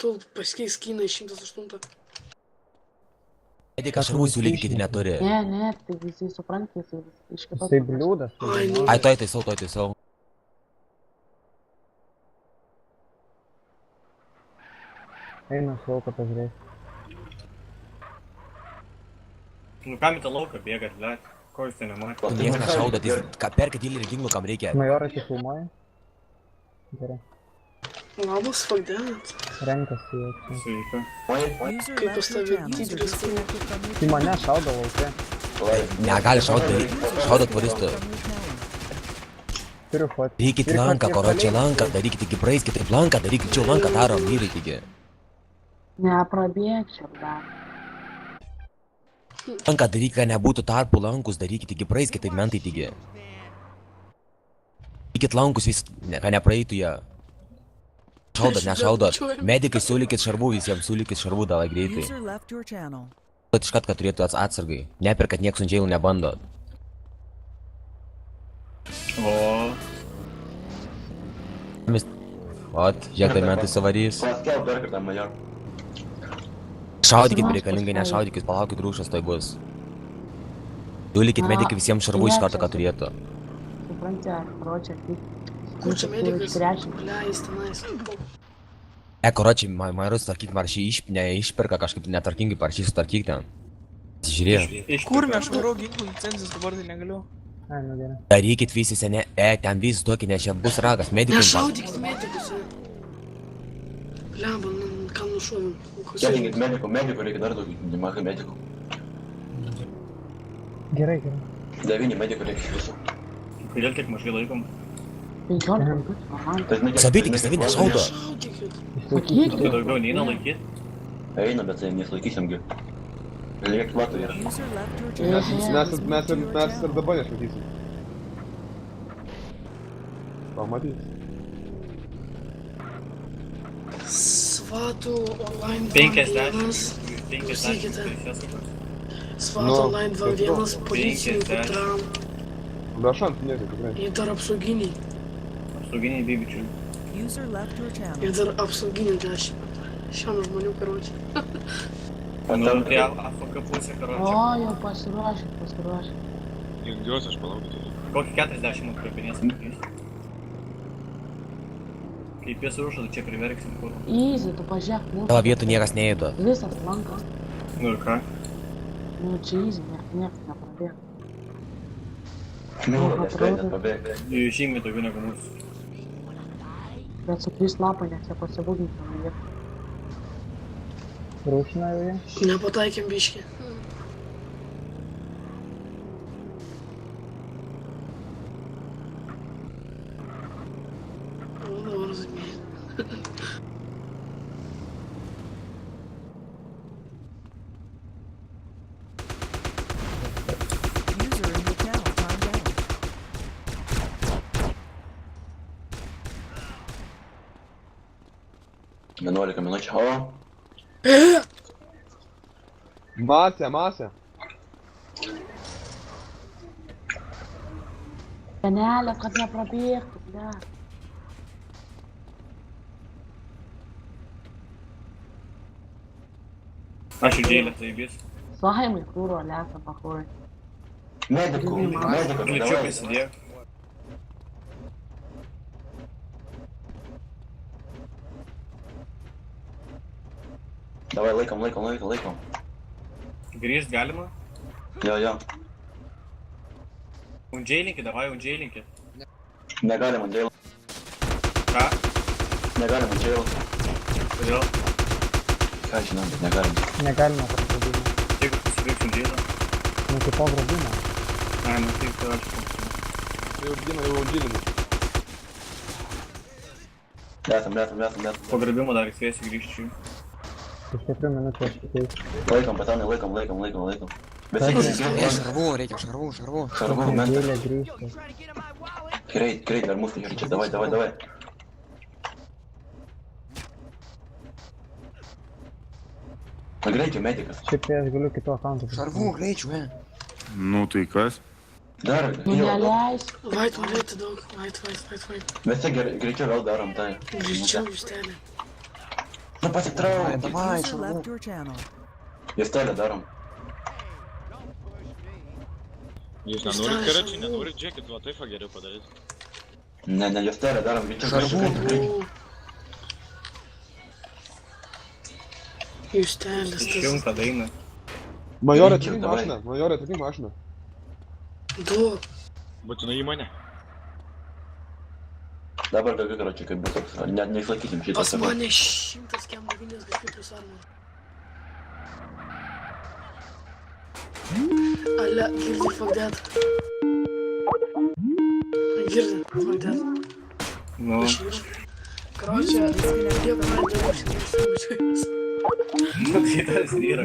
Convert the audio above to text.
Tu pasikeis skyną į 108. Medikas šarvų siūlykit neturi. Ne, tai visi supranti, jisai iš kitos. Jisai bliūdas. Ai, nu. Ai, toj taisau. Eina su lauką pažiūrėti. Nu kam į tą lauką bėgat, blėt? Ko jūs tai nematėte? Niekas nešaudat, perkit dilerį ginklų, kam reikia. Majoras įfilmuoja. Gerai. Labas, fakdėnat. Renkasi jau. Sveika. Kaip pas tave didelis kūnė. Tai mane šaudo lauke. Negali šaudat turistų. Turiu fotį. Darykit lanką, koročią lanką, darykit iki praeiskit, taip lanką, darykit čia lanką, darom, vyrai taigi. Neprabėgčiau dar. Lanką daryk, kad nebūtų tarpų lankus, darykit iki praeiskit, taip mentai taigi. Darykit lankus vis, kad nepraeitų jie. Nešaudat. Medikai siūlykit šarvų visiems, siūlykit šarvų dalai greitai. Iškart, kad turėtų atsargai. Nepirkat nieks ant džeilų nebandot. O. Ot, žiūrėk, tai mentai savarys. Šaudykit reikalingai, nešaudykit, palaukit rūšas, tai bus. Siūlykit medikai visiems šarvų iš karto, kad turėtų. Supranti, koročią, Kur čia medikas? Leis tenais. Koročiai, Mairus tvarkyk, neišperka kažkaip netvarkingai, parašys sutvarkyk ten. Žiūrėk. Kur mes švarau ginklų licencijas dabar tai negaliu? Ai, nu gerai. Darykit visi sene, ten visi duokit, nes čia bus ragas, medikai. Nešaudykit medikus. Lemba, ką nušovim. Kelinkit medikų reikia dar daugiau, nemažai medikų. Gerai. 9 medikų reikia visų. Kodėl tiek mažai laikom? 15. Savitikis, nešaudo. Nešaudykit. Tai daugiau neina laikyti? Eina, bet tai neslaikysim gi. Liek platų yra. Mes ir dabar nešvaikysim. Pamatys. Svatų online 50. 2-1. 50. Svatų online 2-1, policijų patram. Be šansų nėra, tikrai. Ir dar apsauginiai. Apsauginiai bibičiai. Ir dar apsauginiai 10. Šiam žmonių karočiai. Nu, tai AFK pusė, O, karočią. jau pasiruošę. Jungiuosi, aš palaukti. Kokį 40 nukreipinės matys. Kaip jie surušo, tai čia priverksim kur. Easy, tu pažiūrėk mūsų. Tavo vietų niekas neįdo. Visas lankas. Nu ir ką? Nu, čia easy, niekas neprabėg. Nu, neskraidės pabėgti. Jų žymiai daugiau negu mūsų. Bet su 3 lapą nes jie pasibūginti nuo vietų. Rūšina jau jie. Nepataikėm biškį. O, dabar разумеет. Vienuolika minučių. O, Masė. Penelė, kad neprabėgtų, ble. Aš ir dėlė, tai vis. Saimai, kūro, lėsa, pakūrai. medikų, Greičiau davai. prisidėk. Davai, laikom. Grįžt galima? Jo. Undžeilinki, davai, undžeilinki. Negalima dėl. Ką? Negalima dėl. Kodėl? Ką žinom, bet negalima. Negalima prasėdimą. Jeigu pasibaigs undžeilą. Nu, tai pogrobimą. Ai, nu taip, tai aš pasakysiu. Jau gina, jau džilinį. Letam. Po grabimo dar įsvėsi grįžčiau. Už 4 minučių aš tikėjus. Laikom, patanai, laikom. Šarvų, reikia šarvų. Šarvų, mentą. Dėlė grįžti. Greit, dar mūsų čia, davai. Na greičiau, medikas. Šiaip tai aš galiu kito akantų. Šarvų, greičiau, Nu tai kas? Dar, Nu, neleis. Vait, daug. Vait. Visi greičiau vėl darom tai. Greičiau, ištelė. Ну pasitraukia, davai, šarvu. Juostelę darom. Jūs nenorit karačiai, nenorit džekit, va taip geriau padaryti. Ne, juostelę darom, greičiau, greičiau, greičiau. Jūs telis, tas Išjung tą dainą. Majorė, Greičiau, atrink davai. mašiną, majorė, atrink mašiną. du. Būtinai į mane. Dabar daugiau karačiai, kaip bus toks, neišlaikysim šitą. Pas mane 100 kemurvinės gaškiutus armų. Ale, girdi, fuck that. Girdi, fuck that. Nu, Короче, я поймаю, что я tai tas yra.